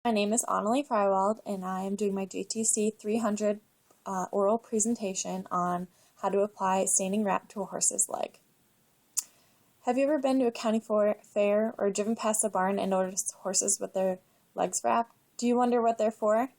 My name is Annalie Freiwald, and I am doing my JTC 300 oral presentation on how to apply a standing wrap to a horse's leg. Have you ever been to a county fair or driven past a barn and noticed horses with their legs wrapped? Do you wonder what they're for?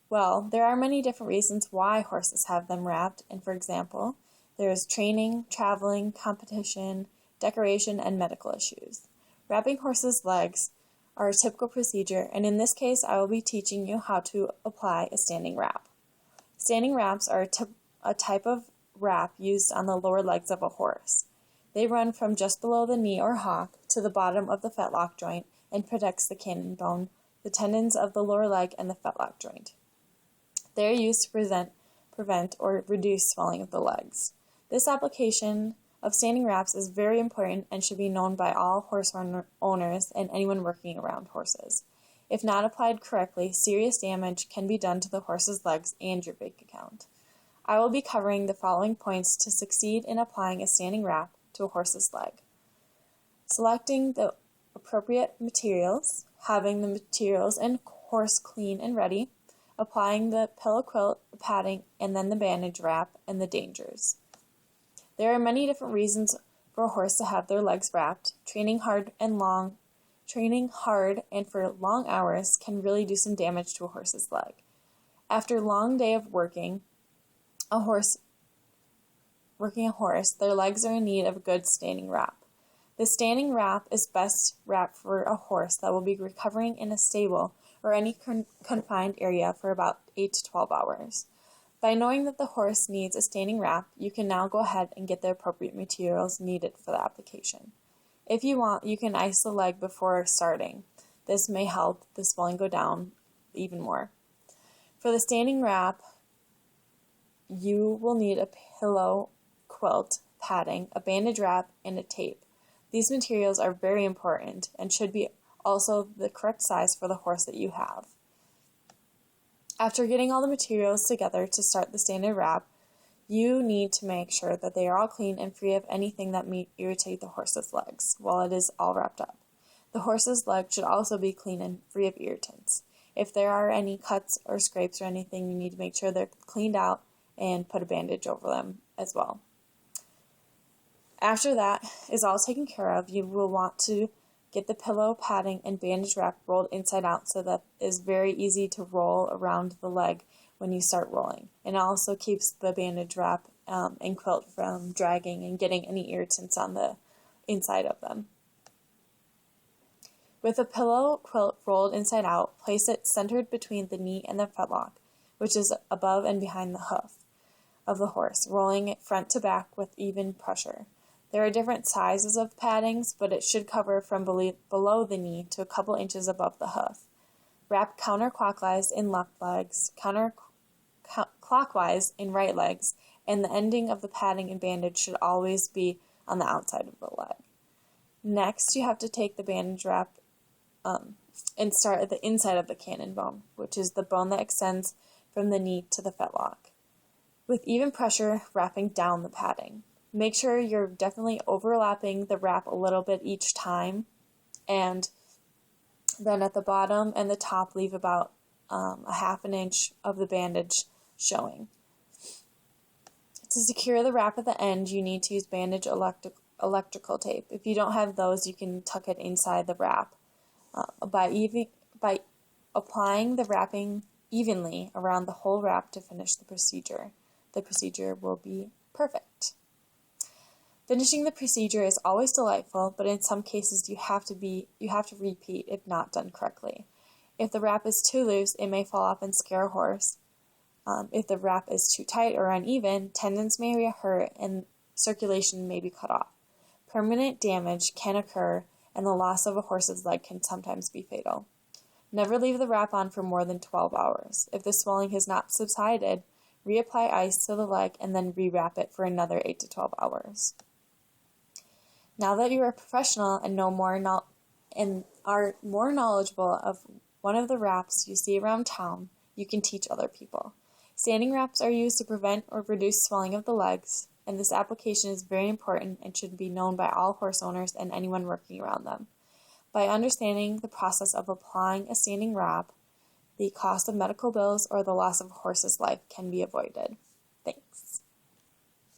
Well, there are many different reasons why horses have them wrapped, and for example, there is training, traveling, competition, decoration, and medical issues. Wrapping horses' legs are a typical procedure, and in this case, I will be teaching you how to apply a standing wrap. Standing wraps are a type of wrap used on the lower legs of a horse. They run from just below the knee or hock to the bottom of the fetlock joint and protects the cannon bone, the tendons of the lower leg, and the fetlock joint. They are used to prevent or reduce swelling of the legs. This application of standing wraps is very important and should be known by all horse owners and anyone working around horses. If not applied correctly, serious damage can be done to the horse's legs and your bank account. I will be covering the following points to succeed in applying a standing wrap to a horse's leg. Selecting the appropriate materials, having the materials and horse clean and ready, applying the pillow quilt, the padding, and then the bandage wrap, and the dangers. There are many different reasons for a horse to have their legs wrapped. Training hard and for long hours can really do some damage to a horse's leg. After a long day of working a horse, their legs are in need of a good standing wrap. The standing wrap is best wrapped for a horse that will be recovering in a stable or any confined area for about 8 to 12 hours. By knowing that the horse needs a standing wrap, you can now go ahead and get the appropriate materials needed for the application. If you want, you can ice the leg before starting. This may help the swelling go down even more. For the standing wrap, you will need a pillow, quilt, padding, a bandage wrap, and a tape. These materials are very important and should be also the correct size for the horse that you have. After getting all the materials together to start the standing wrap, you need to make sure that they are all clean and free of anything that may irritate the horse's legs while it is all wrapped up. The horse's leg should also be clean and free of irritants. If there are any cuts or scrapes or anything, you need to make sure they're cleaned out and put a bandage over them as well. After that is all taken care of, you will want to get the pillow, padding, and bandage wrap rolled inside out so that it is very easy to roll around the leg when you start rolling. And it also keeps the bandage wrap and quilt from dragging and getting any irritants on the inside of them. With the pillow quilt rolled inside out, place it centered between the knee and the fetlock, which is above and behind the hoof of the horse, rolling it front to back with even pressure. There are different sizes of paddings, but it should cover from below the knee to a couple inches above the hoof. Wrap counterclockwise in left legs, counterclockwise in right legs, and the ending of the padding and bandage should always be on the outside of the leg. Next, you have to take the bandage wrap and start at the inside of the cannon bone, which is the bone that extends from the knee to the fetlock, with even pressure wrapping down the padding. Make sure you're definitely overlapping the wrap a little bit each time, and then at the bottom and the top leave about a half an inch of the bandage showing. To secure the wrap at the end, you need to use bandage electrical tape. If you don't have those, you can tuck it inside the wrap. By applying the wrapping evenly around the whole wrap to finish the procedure will be perfect. Finishing the procedure is always delightful, but in some cases you have to repeat if not done correctly. If the wrap is too loose, it may fall off and scare a horse. If the wrap is too tight or uneven, tendons may hurt and circulation may be cut off. Permanent damage can occur, and the loss of a horse's leg can sometimes be fatal. Never leave the wrap on for more than 12 hours. If the swelling has not subsided, reapply ice to the leg and then rewrap it for another 8 to 12 hours. Now that you are a professional and are more knowledgeable of one of the wraps you see around town, you can teach other people. Standing wraps are used to prevent or reduce swelling of the legs, and this application is very important and should be known by all horse owners and anyone working around them. By understanding the process of applying a standing wrap, the cost of medical bills or the loss of a horse's life can be avoided. Thanks.